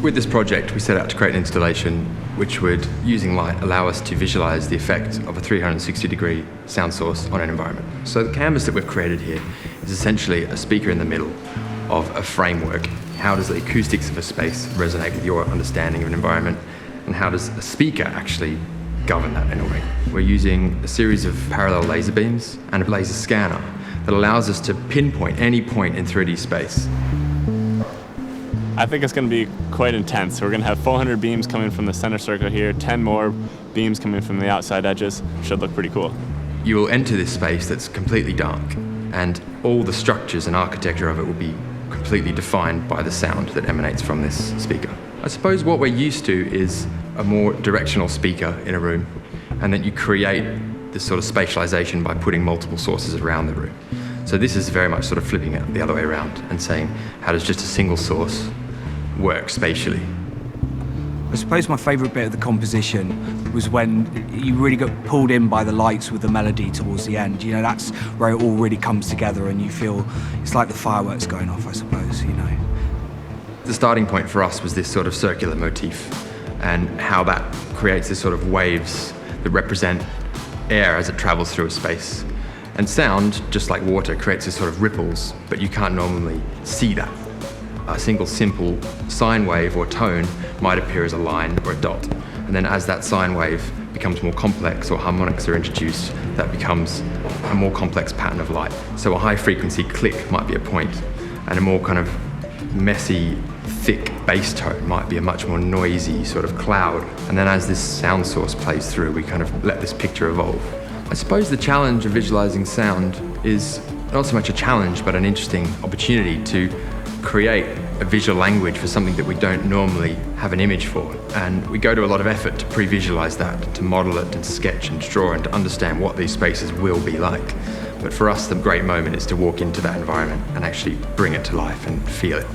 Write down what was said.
With this project, we set out to create an installation which would, using light, allow us to visualize the effect of a 360-degree sound source on an environment. So the canvas that we've created here is essentially a speaker in the middle of a framework. How does the acoustics of a space resonate with your understanding of an environment, and how does a speaker actually govern that in a way? We're using a series of parallel laser beams and a laser scanner that allows us to pinpoint any point in 3D space. I think it's going to be quite intense. We're going to have 400 beams coming from the center circle here, 10 more beams coming from the outside edges. Should look pretty cool. You will enter this space that's completely dark, and all the structures and architecture of it will be completely defined by the sound that emanates from this speaker. I suppose what we're used to is a more directional speaker in a room, and then you create this sort of spatialization by putting multiple sources around the room. So this is very much sort of flipping it the other way around and saying, how does just a single source work spatially? I suppose my favourite bit of the composition was when you really got pulled in by the lights with the melody towards the end. You know, that's where it all really comes together and you feel it's like the fireworks going off, I suppose, you know. The starting point for us was this sort of circular motif and how that creates this sort of waves that represent air as it travels through a space. And sound, just like water, creates this sort of ripples, but you can't normally see that. A single simple sine wave or tone might appear as a line or a dot. And then as that sine wave becomes more complex or harmonics are introduced, that becomes a more complex pattern of light. So a high frequency click might be a point, and a more kind of messy, thick bass tone might be a much more noisy sort of cloud. And then as this sound source plays through, we kind of let this picture evolve. I suppose the challenge of visualizing sound is not so much a challenge, but an interesting opportunity to create a visual language for something that we don't normally have an image for. And we go to a lot of effort to pre-visualize that, to model it and sketch and draw and to understand what these spaces will be like. But for us, the great moment is to walk into that environment and actually bring it to life and feel it.